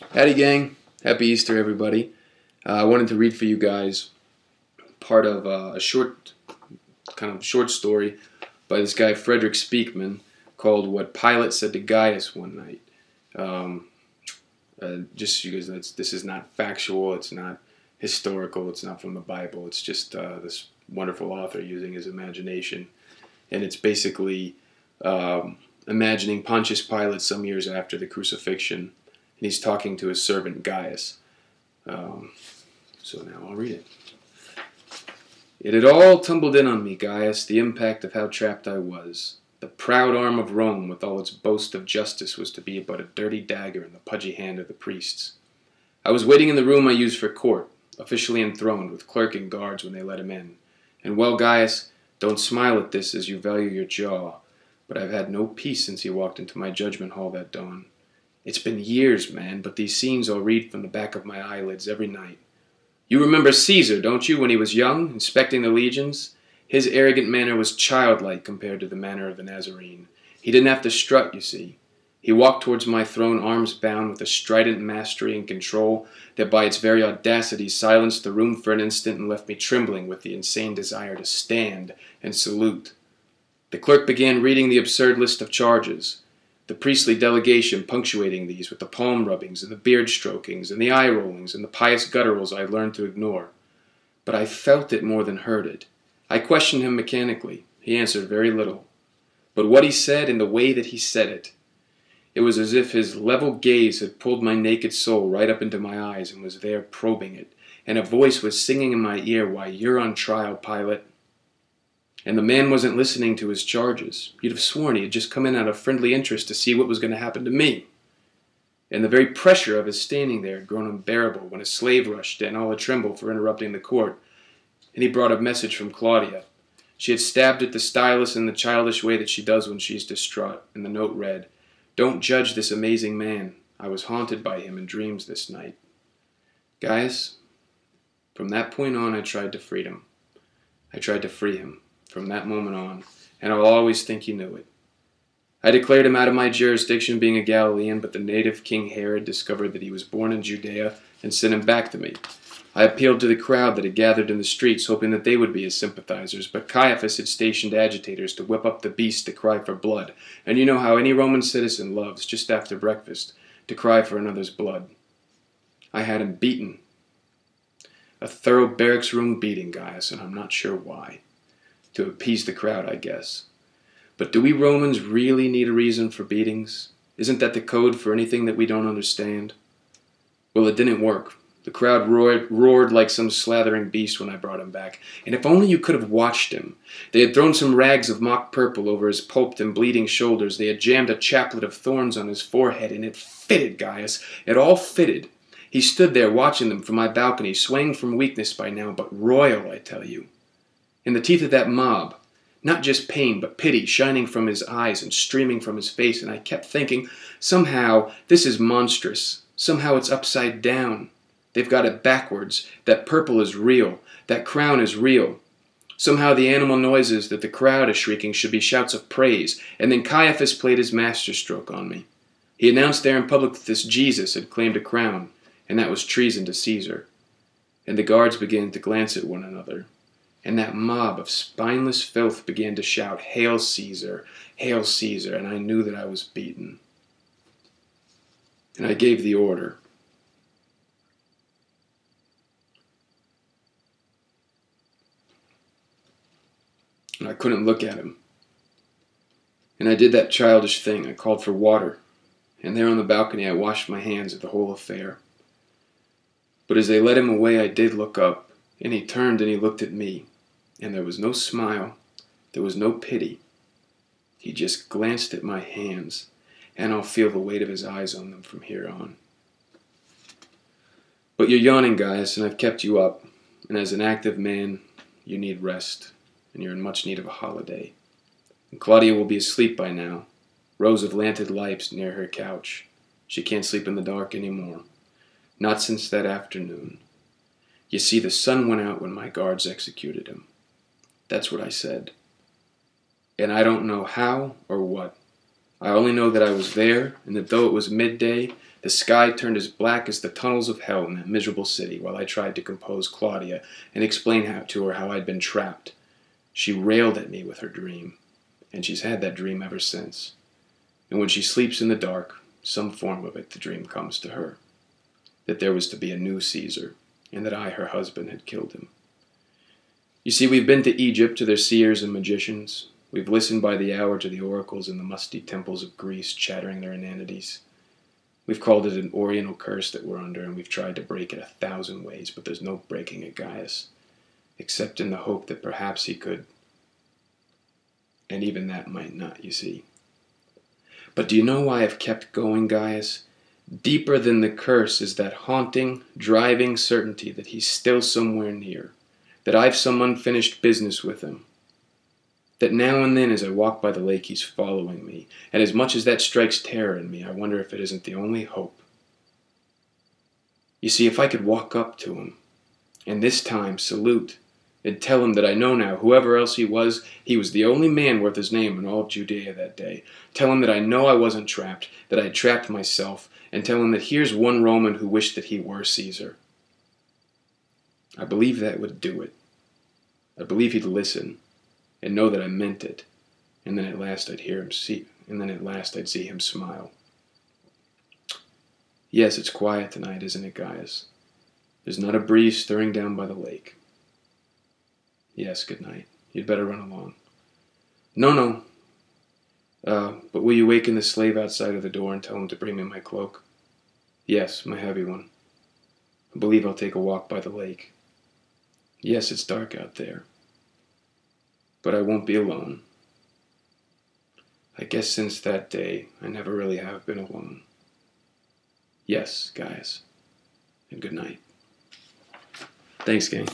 Howdy, gang. Happy Easter, everybody. I wanted to read for you guys part of a short story by this guy, Frederick Speakman, called What Pilate Said to Gaius One Night. Just so you guys know, this is not factual, it's not historical, it's not from the Bible. It's just this wonderful author using his imagination. And it's basically imagining Pontius Pilate some years after the crucifixion. And he's talking to his servant Gaius. So now I'll read it. It had all tumbled in on me, Gaius, the impact of how trapped I was. The proud arm of Rome, with all its boast of justice, was to be but a dirty dagger in the pudgy hand of the priests. I was waiting in the room I used for court, officially enthroned, with clerk and guards when they let him in. And well, Gaius, don't smile at this as you value your jaw, but I've had no peace since he walked into my judgment hall that dawn. It's been years, man, but these scenes I'll read from the back of my eyelids every night. You remember Caesar, don't you, when he was young, inspecting the legions? His arrogant manner was childlike compared to the manner of the Nazarene. He didn't have to strut, you see. He walked towards my throne, arms bound, with a strident mastery and control that by its very audacity silenced the room for an instant and left me trembling with the insane desire to stand and salute. The clerk began reading the absurd list of charges, the priestly delegation punctuating these with the palm rubbings and the beard strokings and the eye rollings and the pious gutturals I learned to ignore. But I felt it more than heard it. I questioned him mechanically. He answered very little. But what he said and the way that he said it was as if his level gaze had pulled my naked soul right up into my eyes and was there probing it, and a voice was singing in my ear, "Why, you're on trial, Pilate." And the man wasn't listening to his charges. You'd have sworn he had just come in out of friendly interest to see what was going to happen to me. And the very pressure of his standing there had grown unbearable when a slave rushed in, all a-tremble for interrupting the court. And he brought a message from Claudia. She had stabbed at the stylus in the childish way that she does when she's distraught, and the note read, "Don't judge this amazing man. I was haunted by him in dreams this night." Guys, from that point on I tried to free him. I tried to free him. From that moment on, and I'll always think he knew it. I declared him out of my jurisdiction being a Galilean, but the native King Herod discovered that he was born in Judea and sent him back to me. I appealed to the crowd that had gathered in the streets, hoping that they would be his sympathizers, but Caiaphas had stationed agitators to whip up the beast to cry for blood, and you know how any Roman citizen loves, just after breakfast, to cry for another's blood. I had him beaten. A thorough barracks room beating, Gaius, and I'm not sure why. To appease the crowd, I guess. But do we Romans really need a reason for beatings? Isn't that the code for anything that we don't understand? Well, it didn't work. The crowd roared like some slathering beast when I brought him back. And if only you could have watched him. They had thrown some rags of mock purple over his pulped and bleeding shoulders. They had jammed a chaplet of thorns on his forehead, and it fitted, Gaius. It all fitted. He stood there watching them from my balcony, swaying from weakness by now, but royal, I tell you. In the teeth of that mob, not just pain, but pity shining from his eyes and streaming from his face, and I kept thinking, somehow this is monstrous. Somehow it's upside down. They've got it backwards. That purple is real. That crown is real. Somehow the animal noises that the crowd is shrieking should be shouts of praise, and then Caiaphas played his masterstroke on me. He announced there in public that this Jesus had claimed a crown, and that was treason to Caesar. And the guards began to glance at one another. And that mob of spineless filth began to shout, "Hail Caesar! Hail Caesar!" And I knew that I was beaten. And I gave the order. And I couldn't look at him. And I did that childish thing. I called for water. And there on the balcony I washed my hands of the whole affair. But as they led him away, I did look up. And he turned and he looked at me. And there was no smile. There was no pity. He just glanced at my hands. And I'll feel the weight of his eyes on them from here on. But you're yawning, Gaius, and I've kept you up. And as an active man, you need rest. And you're in much need of a holiday. And Claudia will be asleep by now. Rows of lanted lights near her couch. She can't sleep in the dark anymore. Not since that afternoon. You see, the sun went out when my guards executed him. That's what I said. And I don't know how or what, I only know that I was there, and that though it was midday, the sky turned as black as the tunnels of hell in that miserable city while I tried to compose Claudia and explain to her how I'd been trapped. She railed at me with her dream, and she's had that dream ever since. And when she sleeps in the dark, some form of it, the dream comes to her. That there was to be a new Caesar, and that I, her husband, had killed him. You see, we've been to Egypt to their seers and magicians. We've listened by the hour to the oracles in the musty temples of Greece chattering their inanities. We've called it an oriental curse that we're under, and we've tried to break it 1,000 ways, but there's no breaking it, Gaius, except in the hope that perhaps he could. And even that might not, you see. But do you know why I've kept going, Gaius? Deeper than the curse is that haunting, driving certainty that he's still somewhere near, that I've some unfinished business with him, that now and then as I walk by the lake he's following me, and as much as that strikes terror in me, I wonder if it isn't the only hope. You see, if I could walk up to him, and this time salute, and tell him that I know now, whoever else he was the only man worth his name in all of Judea that day. Tell him that I know I wasn't trapped, that I had trapped myself, and tell him that here's one Roman who wished that he were Caesar. I believe that would do it. I believe he'd listen, and know that I meant it, and then at last I'd see him smile. Yes, it's quiet tonight, isn't it, Gaius? There's not a breeze stirring down by the lake. Yes, good night. You'd better run along. No. But will you waken the slave outside of the door and tell him to bring me my cloak? Yes, my heavy one. I believe I'll take a walk by the lake. Yes, it's dark out there. But I won't be alone. I guess since that day, I never really have been alone. Yes, Gaius. And good night. Thanks, gang.